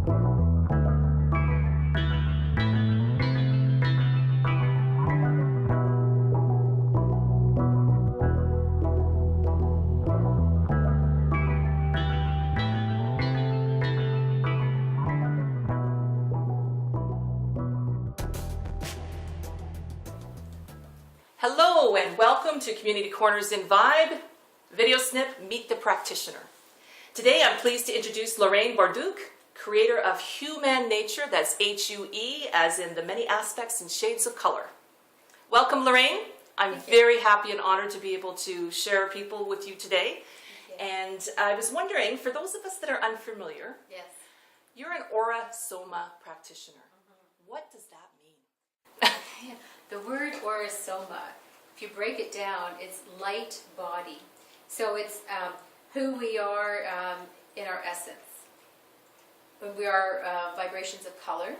Hello and welcome to Community Corners in Vibe, video snip, Meet the Practitioner. Today I'm pleased to introduce Lorraine Bordiuk, creator of Hueman Nature, that's H-U-E, as in the many aspects and shades of color. Welcome, Lorraine. I'm very happy and honored to be able to share people with you today. And I was wondering, for those of us that are unfamiliar, Yes. you're an Aura Soma practitioner. What does that mean? The word Aura Soma, if you break it down, it's light body. So it's who we are in our essence. We are vibrations of color.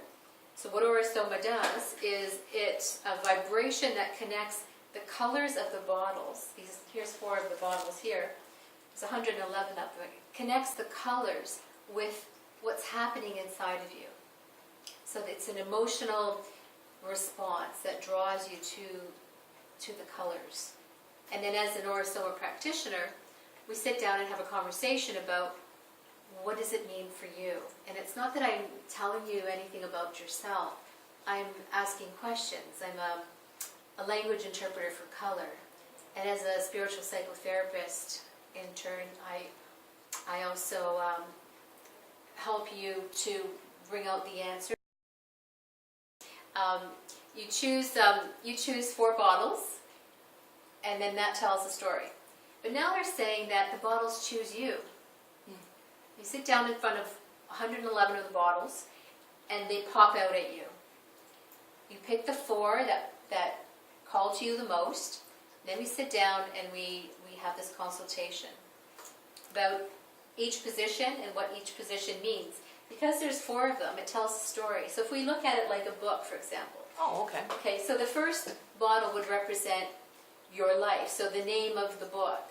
So what Aura Soma does is it's a vibration that connects the colors of the bottles. Here's 4 of the bottles here. There's 111 of them. It connects the colors with what's happening inside of you. So it's an emotional response that draws you to the colors. And then as an Aura Soma practitioner, we sit down and have a conversation about what does it mean for you. And it's not that I'm telling you anything about yourself. I'm asking questions. I'm a language interpreter for color. And as a spiritual psychotherapist, in turn, I also help you to bring out the answer. You choose 4 bottles, and then that tells the story. But now they're saying that the bottles choose you. You sit down in front of 111 of the bottles, and they pop out at you. You pick the 4 that call to you the most. Then we sit down and we have this consultation about each position and what each position means. Because there's 4 of them, it tells a story. So if we look at it like a book, for example. Oh, okay. Okay, so the first bottle would represent your life, so the name of the book,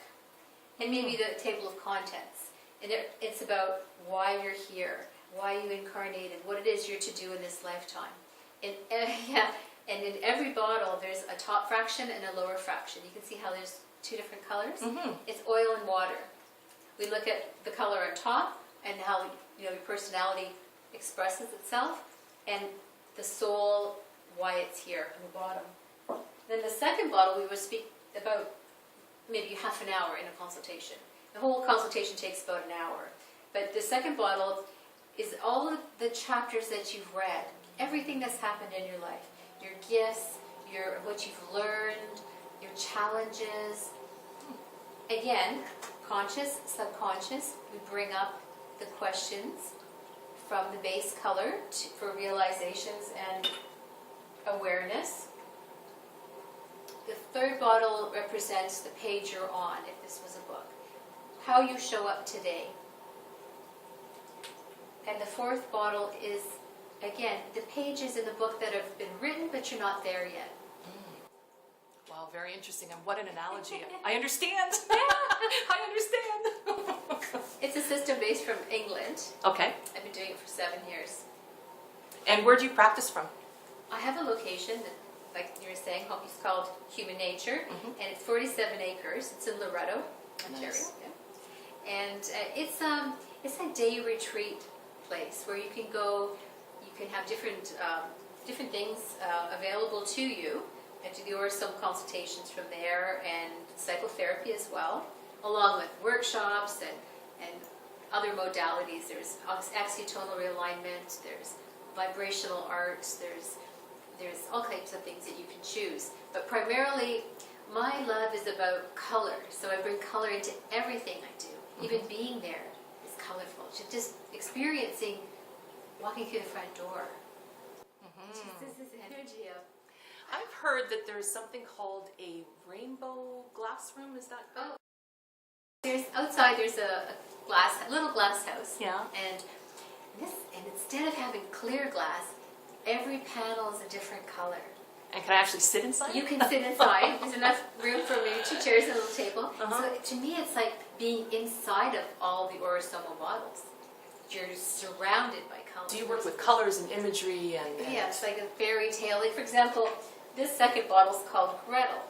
and maybe the table of contents. And it's about why you're here, why you incarnated, what it is you're to do in this lifetime. And in every bottle, there's a top fraction and a lower fraction. You can see how there's 2 different colors. It's oil and water. We look at the color on top and how your personality expresses itself, and the soul, why it's here on the bottom. Then the second bottle, we would speak about maybe half an hour in a consultation. The whole consultation takes about an hour. But the second bottle is all of the chapters that you've read, everything that's happened in your life, your gifts, what you've learned, your challenges. Again, conscious, subconscious, we bring up the questions from the base color for realizations and awareness. The third bottle represents the page you're on, if this was a book. How you show up today. And the 4th bottle is, again, the pages in the book that have been written, but you're not there yet. Wow, very interesting. And what an analogy. I understand. I understand. It's a system based from England. Okay. I've been doing it for 7 years. And where do you practice from? I have a location that, like you were saying, it's called Hueman Nature, and it's 47 acres. It's in Loretto, Ontario. Nice. Yeah. And it's a day retreat place where you can go. You can have different things available to you. I do the Aura Soma consultations from there, and psychotherapy as well, along with workshops and other modalities. There's axiotonal realignment, there's vibrational arts, there's all types of things that you can choose. But primarily, my love is about color, so I bring color into everything I do. Even being there is colorful. Just experiencing walking through the front door. Just this energy of... I've heard that there's something called a rainbow glass room. Is that correct? Outside there's a little glass house. Yeah. And instead of having clear glass, every panel is a different color. And can I actually sit inside? You can sit inside. There's enough room for maybe 2 chairs and a little table. So to me, it's like being inside of all the Aura Soma bottles. you're surrounded by colors. Do you work with colors and imagery and Yeah, it's like a fairy tale. Like, for example, this second bottle is called Gretel.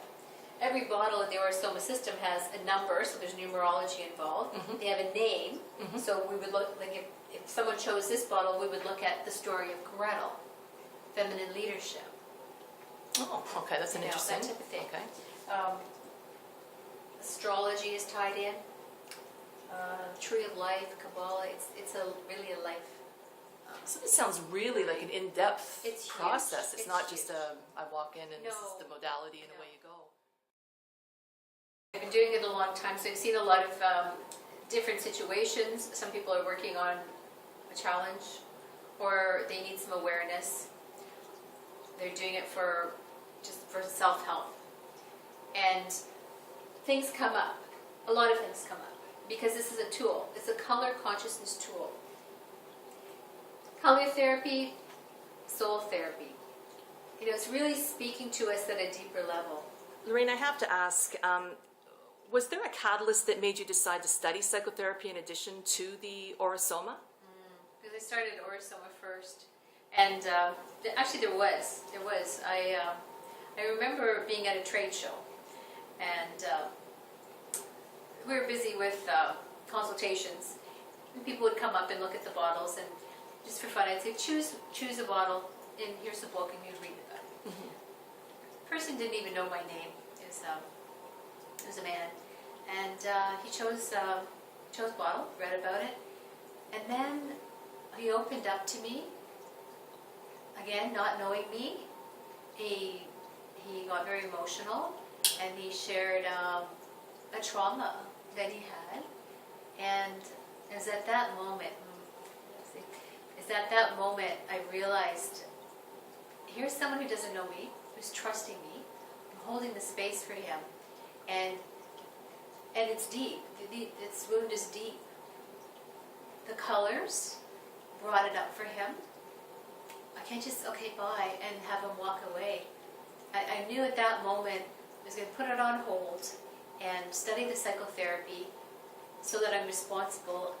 Every bottle in the Soma system has a number, so there's numerology involved. Mhm. They have a name, Mhm. so we would look, like if someone chose this bottle, we would look at the story of Gretel, feminine leadership. Oh, okay, that's an You know, interesting. that type of thing. Okay. Astrology is tied in. Tree of Life, Kabbalah. It's really a life. So this sounds really like an in-depth It's huge. process. It's It's not just huge. I walk in and this is No. the modality and No. away you go. I've been doing it a long time, so I've seen a lot of different situations. Some people are working on a challenge, or they need some awareness. They're doing it just for self-help. And things come up. A lot of things come up. Because this is a tool. It's a color consciousness tool. Color therapy, soul therapy. You know, it's really speaking to us at a deeper level. Lorraine, I have to ask, was there a catalyst that made you decide to study psychotherapy in addition to the Soma? Because I started Soma first. And actually there was. I remember being at a trade show. And we were busy with consultations. And people would come up and look at the bottles, and just for fun, I'd say, choose a bottle, and here's the book, and you'd read about it. Mhm. The person didn't even know my name. It was a man, and he chose a bottle, read about it, and then he opened up to me. Again, not knowing me, he got very emotional, and he shared a trauma that he had, and it was at that moment, I realized, here's someone who doesn't know me, who's trusting me. I'm holding the space for him, and it's deep. Its wound is deep. The colors brought it up for him. I can't just, okay, bye, and have him walk away. I knew at that moment I was going to put it on hold and study the psychotherapy so that I'm responsible,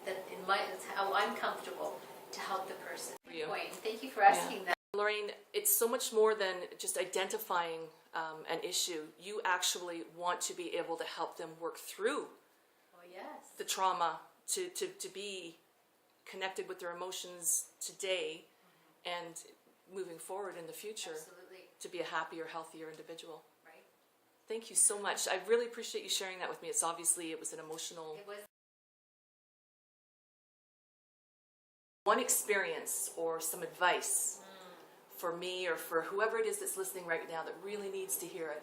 that's how I'm comfortable to help the person. For you. Point. Thank you for asking that. Lorraine, it's so much more than just identifying an issue. You actually want to be able to help them work through Oh, yes. the trauma, to be connected with their emotions today and moving forward in the future Absolutely. to be a happier, healthier individual. Right. Thank you so much. I really appreciate you sharing that with me. It's obviously, it was an emotional... It was. One experience or some advice for me or for whoever it is that's listening right now that really needs to hear it,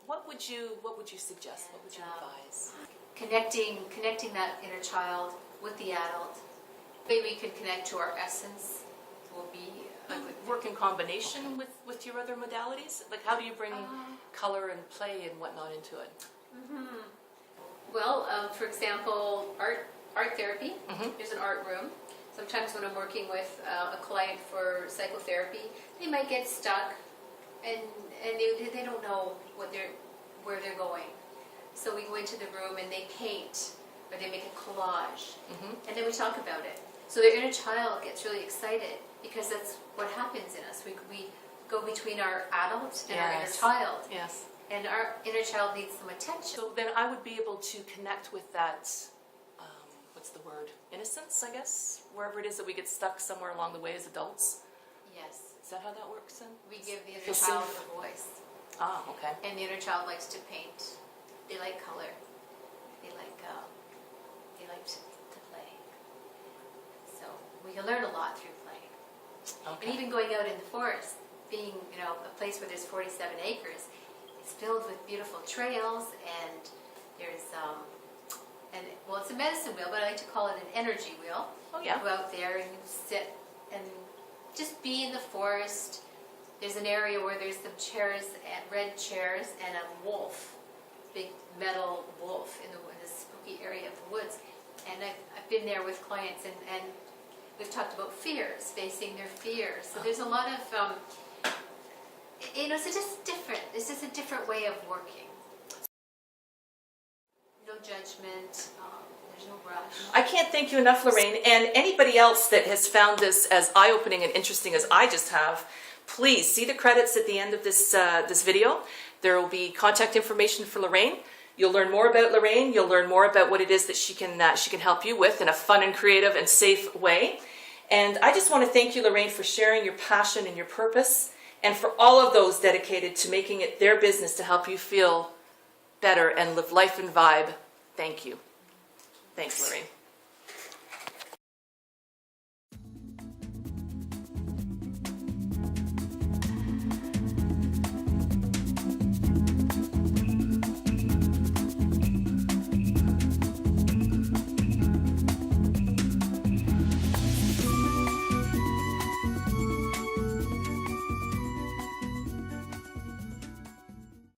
what would you suggest? What would you advise? Connecting that inner child with the adult. Maybe we can connect to our essence will be a good Work in combination with your other modalities? Like how do you bring color and play and whatnot into it? Well, for example, art therapy. Mhm. There's an art room. Sometimes when I'm working with a client for psychotherapy, they might get stuck and they don't know where they're going. So we go into the room and they paint or they make a collage, and then we talk about it. So their inner child gets really excited because that's what happens in us. We go between our adult and our inner Yes. child, Yes. and our inner child needs some attention. So then I would be able to connect with that, what's the word? Innocence, I guess? Wherever it is that we get stuck somewhere along the way as adults. Yes, Is that how that works then? we give the inner Feel child safe. a voice. Ah, okay. And the inner child likes to paint. They like color. They like to play. So we can learn a lot through play. Okay. And even going out in the forest, being a place where there's 47 acres, it's filled with beautiful trails, and there's it's a medicine wheel, but I like to call it an energy wheel. Oh yeah. You go out there and you sit and just be in the forest. There's an area where there's some chairs, and red chairs, and a wolf, big metal wolf in the spooky area of the woods. And I've been there with clients, and we've talked about fears, facing their fears. So there's a lot of, it's just different. It's just a different way of working. No judgment. There's no rush. I can't thank you enough, Lorraine. And anybody else that has found this as eye-opening and interesting as I just have, please see the credits at the end of this video. There will be contact information for Lorraine. You'll learn more about Lorraine. You'll learn more about what it is that she can help you with in a fun and creative and safe way. And I just want to thank you, Lorraine, for sharing your passion and your purpose, and for all of those dedicated to making it their business to help you feel better and live life in vibe. Thank you. Thanks, Lorraine.